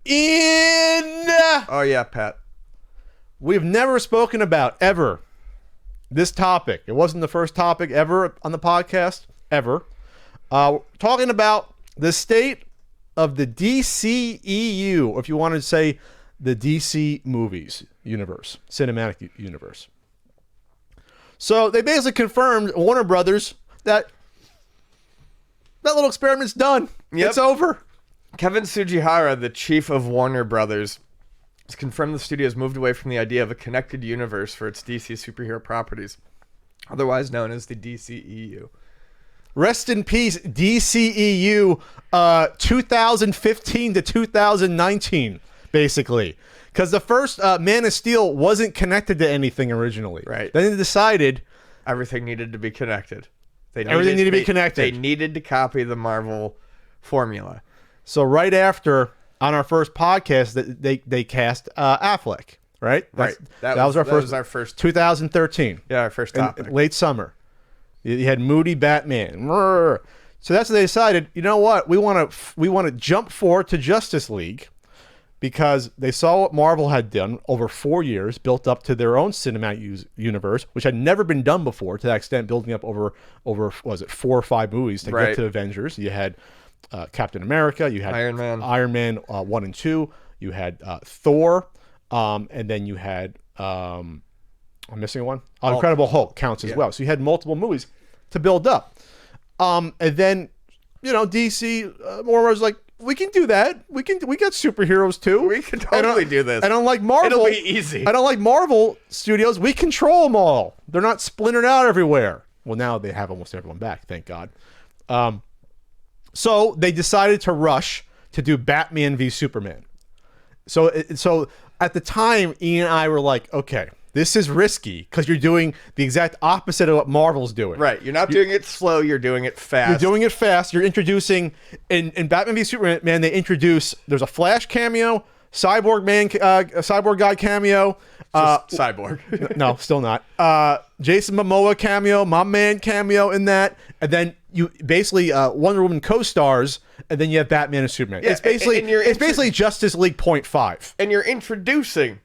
In Oh yeah, Pat. we've never spoken about ever this topic. It wasn't the first topic ever on the podcast ever. Talking about the state of the DCEU, or if you want to say the DC movies universe, cinematic universe. So they basically confirmed, Warner Brothers, that little experiment's done. Yep. It's over. Kevin Tsujihara, the chief of Warner Brothers, has confirmed the studio has moved away from the idea of a connected universe for its DC superhero properties, otherwise known as the DCEU. Rest in peace, DCEU 2015 to 2019, basically. Because the first Man of Steel wasn't connected to anything originally. Right. Then they decided Everything needed to be connected. Everything needed to be connected. They needed to copy the Marvel formula. So right after, on our first podcast, they cast Affleck, right? Right. That was our first 2013. Yeah, our first topic. In late summer. You had Moody Batman. So that's what they decided. You know what? We want to jump forward to Justice League, because they saw what Marvel had done over 4 years, built up to their own cinematic universe, which had never been done before to that extent, building up over was it 4 or 5 movies to get to Avengers. You had Captain America, you had Iron Man 1 and 2, you had Thor, and then you had I'm missing one. Incredible Hulk counts as well. So you had multiple movies to build up, and then DC Warner was like, we can do that. We got superheroes too. We can totally do this. I don't like Marvel. It'll be easy. I don't like Marvel Studios. We control them all. They're not splintered out everywhere. Well, now they have almost everyone back, thank God. So they decided to rush to do Batman v Superman. So at the time, Ian and I were like, okay, this is risky because you're doing the exact opposite of what Marvel's doing. Right. You're not doing it slow. You're doing it fast. You're doing it fast. You're introducing, in Batman v Superman, there's a Flash cameo, Cyborg guy cameo. Cyborg. No, still not. Jason Momoa cameo, my man cameo in that. And then you basically Wonder Woman co-stars, and then you have Batman and Superman. Yeah, it's basically Justice League 0.5. And you're introducing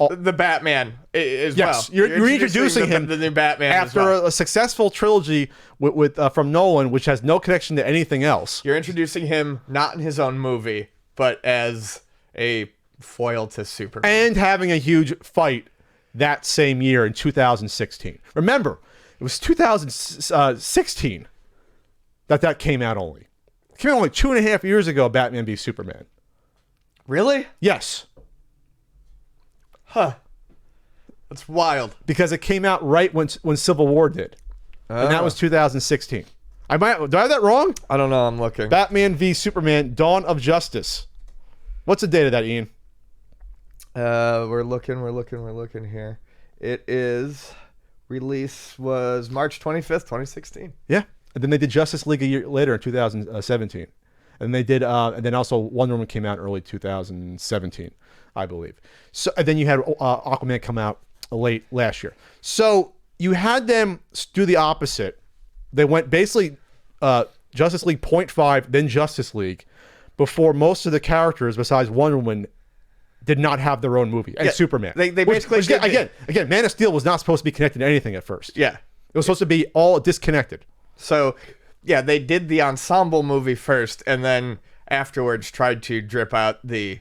the Batman as well. Yes, you're introducing him, the new Batman after a successful trilogy with from Nolan, which has no connection to anything else. You're introducing him not in his own movie, but as a foil to Superman, and having a huge fight that same year in 2016. Remember, it was 2016 that came out only. It came out only 2.5 years ago. Batman v Superman. Really? Yes. Huh. That's wild. Because it came out right when Civil War did. And that was 2016. Do I have that wrong? I don't know. I'm looking. Batman v Superman, Dawn of Justice. What's the date of that, Ian? We're looking here. It is, release was March 25th, 2016. Yeah. And then they did Justice League a year later in 2017. And they did, and then also Wonder Woman came out in early 2017, I believe. So, and then you had Aquaman come out late last year. So you had them do the opposite. They went basically Justice League 0.5, then Justice League, before most of the characters besides Wonder Woman did not have their own movie. And Superman. They basically again, Man of Steel was not supposed to be connected to anything at first. Yeah. It was supposed to be all disconnected. So, yeah, they did the ensemble movie first, and then afterwards tried to drip out the...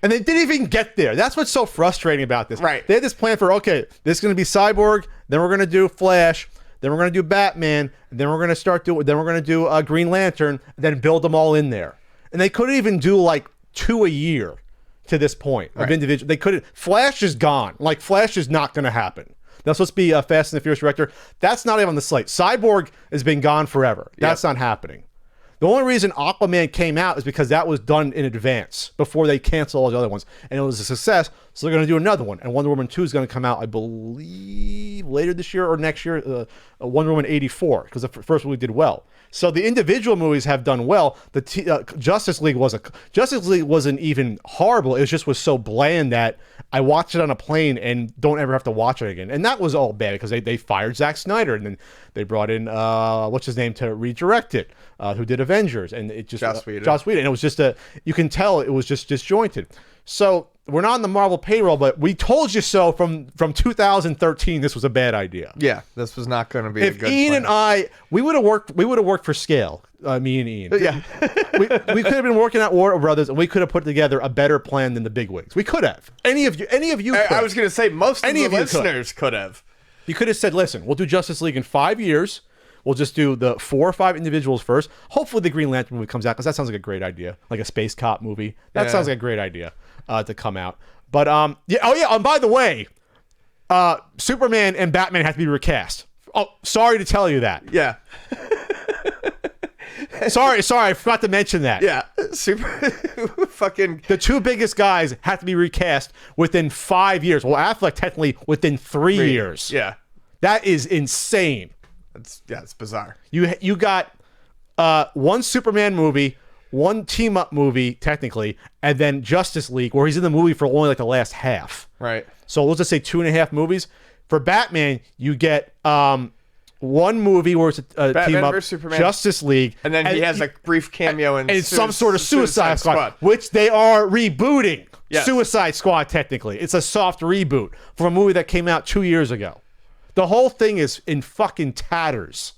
And they didn't even get there. That's what's so frustrating about this. Right. They had this plan for, okay, this is going to be Cyborg, then we're going to do Flash, then we're going to do Batman, and then we're going to do Green Lantern, and then build them all in there. And they couldn't even do like 2 a year to this point of individual. They couldn't. Flash is gone. Like, Flash is not going to happen. That's supposed to be a Fast and the Furious director. That's not even on the slate. Cyborg has been gone forever. That's not happening. The only reason Aquaman came out is because that was done in advance before they canceled all the other ones. And it was a success, so they're going to do another one. And Wonder Woman 2 is going to come out, I believe, later this year or next year, Wonder Woman 84, because the first movie did well. So the individual movies have done well. The Justice League wasn't even horrible. It was so bland that I watched it on a plane and don't ever have to watch it again. And that was all bad because they fired Zack Snyder, and then they brought in what's his name to redirect it. who did Avengers, and it just Joss Whedon. Joss Whedon, and it was just you can tell it was just disjointed. So we're not on the Marvel payroll, but we told you so from 2013. This was a bad idea. Yeah, this was not going to be a If good Ian plan. and I, we would have worked for scale. Me and Ian. Yeah. we could have been working at Warner Brothers, and we could have put together a better plan than the bigwigs. We could have. Any of you could. I was going to say most Any of the of you could. listeners could have. You could have said, listen, we'll do Justice League in 5 years. We'll just do the 4 or 5 individuals first. Hopefully the Green Lantern movie comes out, because that sounds like a great idea. Like a space cop movie. That sounds like a great idea to come out. But, and by the way, Superman and Batman have to be recast. Oh, sorry to tell you that. Yeah. Sorry, I forgot to mention that. Yeah. Super fucking. The 2 biggest guys have to be recast within 5 years. Well, Affleck technically within 3 years. Yeah. That is insane. It's bizarre. You got 1 Superman movie, 1 team up movie technically, and then Justice League, where he's in the movie for only like the last half. Right. So let's just say 2.5 movies. For Batman, you get 1 movie where it's a Batman team up, versus Superman. Justice League, And then he has a brief cameo in some sort of Suicide Squad, which they are rebooting. Yes. Suicide Squad, technically. It's a soft reboot from a movie that came out 2 years ago. The whole thing is in fucking tatters.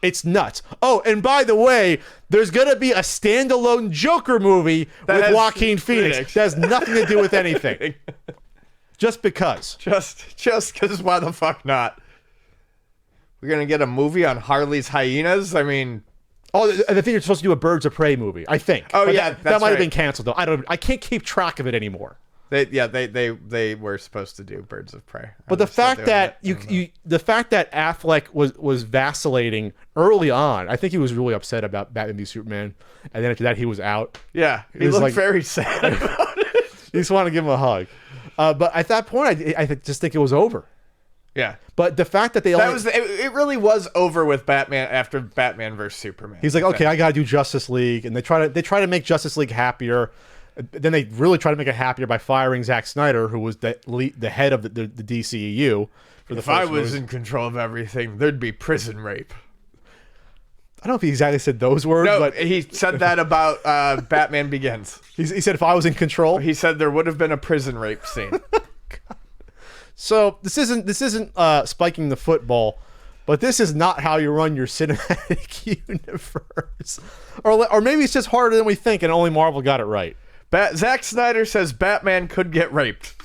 It's nuts. Oh, and by the way, there's going to be a standalone Joker movie with Joaquin Phoenix. That has nothing to do with anything. Just because. Just because, why the fuck not? We're going to get a movie on Harley's hyenas? I mean... Oh, I think you're supposed to do a Birds of Prey movie, I think. Oh, but yeah, that might have been canceled, though. I can't keep track of it anymore. They were supposed to do Birds of Prey. But the fact that the fact that Affleck was vacillating early on, I think he was really upset about Batman v Superman, and then after that he was out. Yeah, he looked like, very sad about it. He just wanted to give him a hug. But at that point, I just think it was over. Yeah, but the fact that it really was over with Batman after Batman versus Superman. He's like, okay, I gotta do Justice League, and they try to make Justice League happier. Then they really try to make it happier by firing Zack Snyder, who was the head of the DCEU. If I was in control of everything, there'd be prison rape. I don't know if he exactly said those words, but he said that about Batman Begins. He said if I was in control, he said there would have been a prison rape scene. So this isn't spiking the football, but this is not how you run your cinematic universe, or maybe it's just harder than we think, and only Marvel got it right. Zack Snyder says Batman could get raped.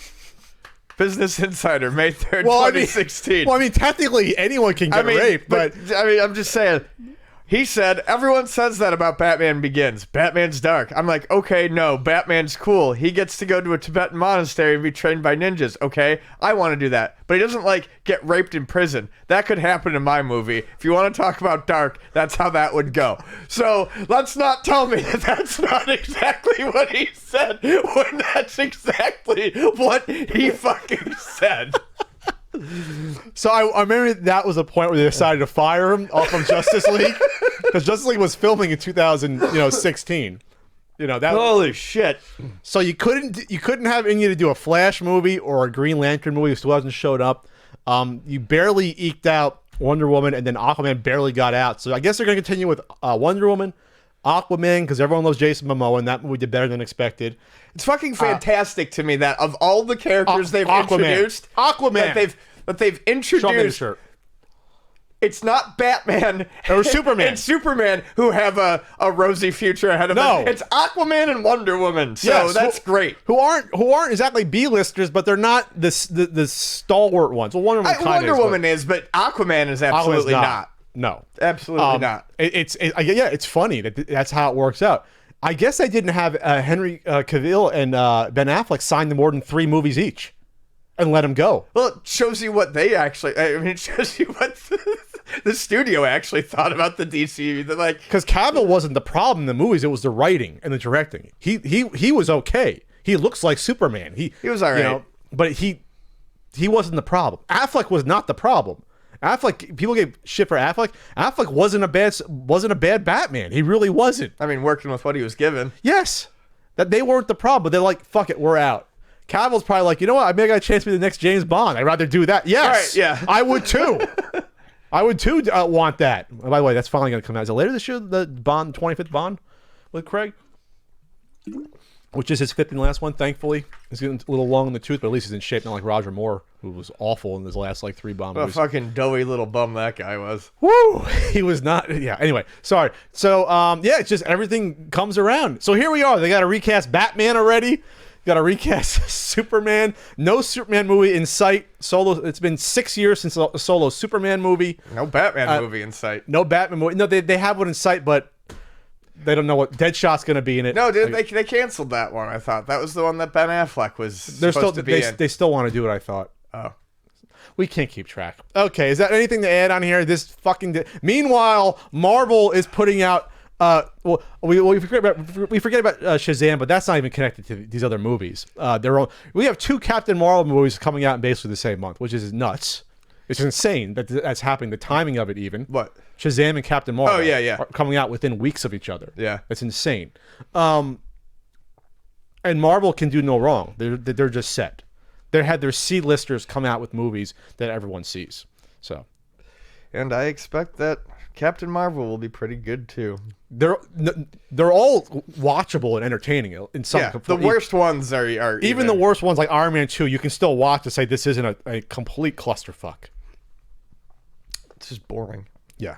Business Insider, May 3rd, 2016. I mean, technically anyone can get raped, but I'm just saying. He said, everyone says that about Batman Begins. Batman's dark. I'm like, okay, no, Batman's cool. He gets to go to a Tibetan monastery and be trained by ninjas. Okay, I want to do that. But he doesn't, like, get raped in prison. That could happen in my movie. If you want to talk about dark, that's how that would go. So let's not tell me that that's not exactly what he said when that's exactly what he fucking said. So I remember that was a point where they decided to fire him off from Justice League, because Justice League was filming in 2016. Holy shit! So you couldn't have any to do a Flash movie or a Green Lantern movie, who still hasn't showed up. You barely eked out Wonder Woman, and then Aquaman barely got out. So I guess they're going to continue with Wonder Woman, Aquaman, because everyone loves Jason Momoa, and that movie did better than expected. It's fucking fantastic to me that of all the characters they've introduced, that they've introduced, it's not Batman or Superman and Superman who have a rosy future ahead of them. It's Aquaman and Wonder Woman. So that's great. Who aren't exactly B-listers, but they're not the stalwart ones. Well, Wonder Woman is, but Aquaman is absolutely not. No, absolutely not. It's funny that's how it works out. I guess they didn't have Henry Cavill and Ben Affleck sign more than 3 movies each and let them go. Well, it shows you what they actually... I mean, it shows you what the studio actually thought about the DCU. They're like... Because Cavill wasn't the problem in the movies. It was the writing and the directing. He was okay. He looks like Superman. He was all right. But he wasn't the problem. Affleck was not the problem. Affleck, people gave shit for Affleck. Affleck wasn't a bad Batman. He really wasn't. I mean, working with what he was given. Yes, that they weren't the problem. But they're like, fuck it, we're out. Cavill's probably like, you know what? I may got a chance to be the next James Bond. I'd rather do that. Yes, right, yeah, I would too. I would too want that. Oh, by the way, that's finally going to come out. Is it later this year, the Bond, 25th Bond with Craig? Which is his 5th and last one, thankfully. He's getting a little long in the tooth, but at least he's in shape, not like Roger Moore, who was awful in his last, like, 3 Bond What a movies. fucking doughy little bum that guy was. Woo! He was not. Yeah. Anyway, sorry. So, yeah, it's just everything comes around. So here we are. They got to recast Batman already. Got to recast Superman. No Superman movie in sight. Solo. It's been 6 years since a solo Superman movie. No Batman movie in sight. No Batman movie. No, they have one in sight, but they don't know what Deadshot's going to be in it. No, they canceled that one. I thought that was the one that Ben Affleck was supposed to be in. They still want to do it. I thought. Oh. We can't keep track. Okay, is that anything to add on here? This fucking. Meanwhile, Marvel is putting out. We forget about Shazam, but that's not even connected to these other movies. We have 2 Captain Marvel movies coming out in basically the same month, which is nuts. It's insane that's happening. The timing of it, even. What? Shazam and Captain Marvel. Oh yeah. Are coming out within weeks of each other. Yeah, it's insane. And Marvel can do no wrong. They're just set. They had their C-listers come out with movies that everyone sees. So, and I expect that Captain Marvel will be pretty good too. They're all watchable and entertaining in some. Yeah, the worst ones are even the worst ones like Iron Man 2. You can still watch to say this isn't a complete clusterfuck. It's just boring. Yeah.